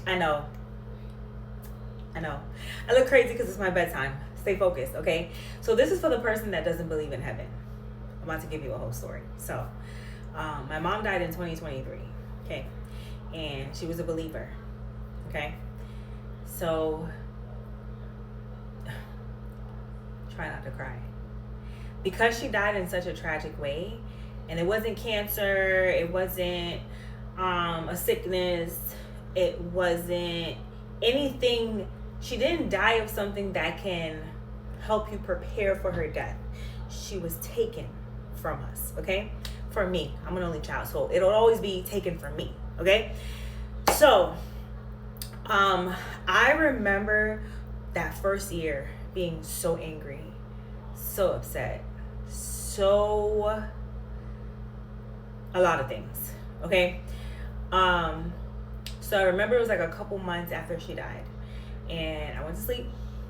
I know. I know. I look crazy because it's my bedtime. Stay focused, okay? So this is for the person that doesn't believe in heaven. I'm about to give you a whole story. So, my mom died in 2023, okay? And she was a believer, okay? So, try not to cry. Because she died in such a tragic way, and it wasn't cancer, it wasn't a sickness, it wasn't anything. She didn't die of something that can help you prepare for her death. She was taken from us, okay? For me, I'm an only child, so it'll always be taken from me, okay? So, I remember that first year being so angry, so upset, so a lot of things, okay? So I remember it was like a couple months after she died, and I went to sleep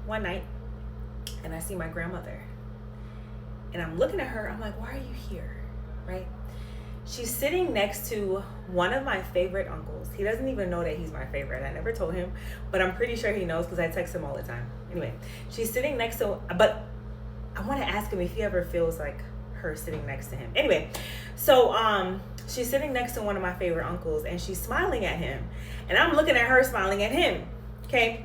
one night, and I see my grandmother, and I'm looking at her. I'm like, why are you here, right? She's sitting next to one of my favorite uncles. He doesn't even know that he's my favorite. I never told him, but I'm pretty sure he knows because I text him all the time. Anyway, she's sitting next to, but I want to ask him if he ever feels like her sitting next to him. Anyway, so she's sitting next to one of my favorite uncles, and she's smiling at him, and I'm looking at her smiling at him, okay?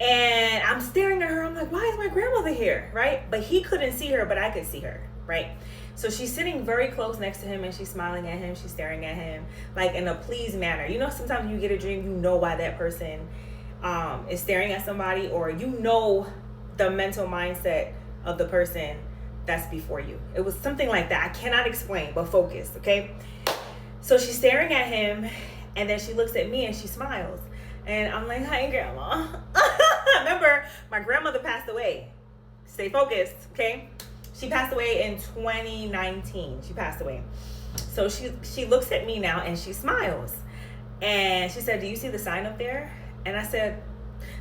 And I'm staring at her. I'm like, why is my grandmother here, right? But he couldn't see her, but I could see her, right? So she's sitting very close next to him, and she's smiling at him. She's staring at him like in a pleased manner. You know, sometimes you get a dream, you know why that person is staring at somebody, or you know the mental mindset of the person that's before you. It was something like that. I cannot explain, but focus, okay? So she's staring at him, and then she looks at me and she smiles. And I'm like, hi, Grandma. Remember, my grandmother passed away. Stay focused, okay? She passed away in 2019. She passed away. So she looks at me now and she smiles. And she said, do you see the sign up there? And I said,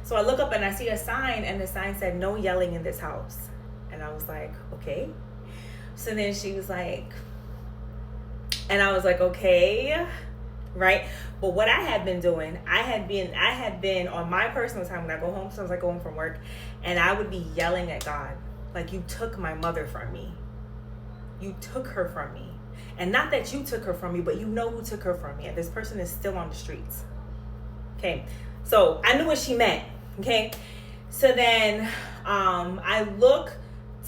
so I look up and I see a sign, and the sign said, no yelling in this house. And I was like, okay. So then she was like, and I was like, okay, right? But what I had been doing, I had been on my personal time when I go home, sometimes I go home from work, and I would be yelling at God, like, you took my mother from me. You took her from me. And not that you took her from me, but you know who took her from me. And this person is still on the streets. Okay. So I knew what she meant. Okay. So then I look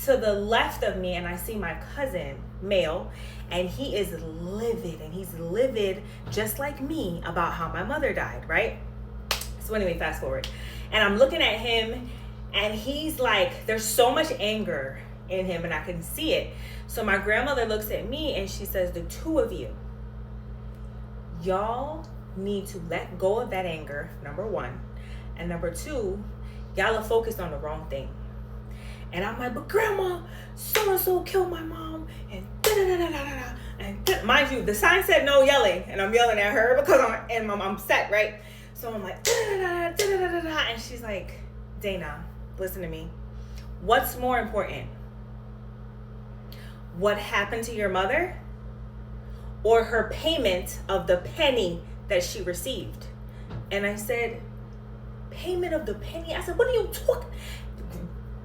to the left of me and I see my cousin, male, and he is livid. And he's livid just like me about how my mother died, right? So anyway, fast forward. And I'm looking at him, and he's like, there's so much anger in him, and I can see it. So my grandmother looks at me and she says, the two of you, y'all need to let go of that anger, number one. And number two, y'all are focused on the wrong thing. And I'm like, but Grandma, so-and-so killed my mom, and da-da-da-da-da-da. And mind you, the sign said no yelling, and I'm yelling at her because I'm upset, right? So I'm like, da-da-da-da-da-da-da-da. And she's like, Dana, listen to me. What's more important? What happened to your mother, or her payment of the penny that she received? And I said, payment of the penny? I said, what are you talking?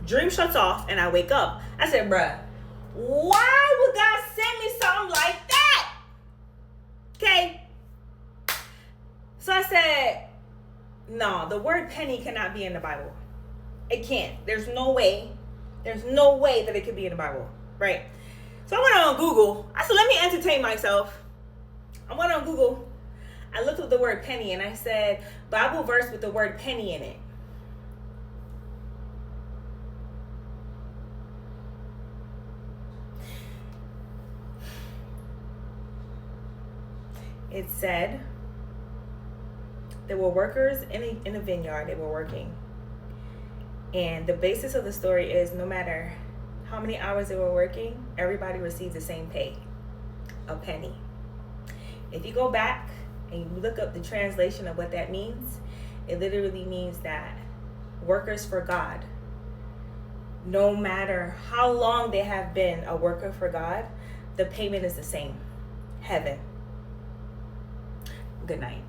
Dream shuts off and I wake up. I said, bruh, why would God send me something like that? Okay. So I said, no, the word penny cannot be in the Bible. It can't. There's no way. There's no way that it could be in the Bible, right? So I went on Google. I said, let me entertain myself. I went on Google. I looked up the word penny and I said, Bible verse with the word penny in it. It said there were workers in a vineyard. They were working. And the basis of the story is no matter how many hours they were working, everybody received the same pay, a penny. If you go back and you look up the translation of what that means, it literally means that workers for God, no matter how long they have been a worker for God, the payment is the same. Heaven. Good night.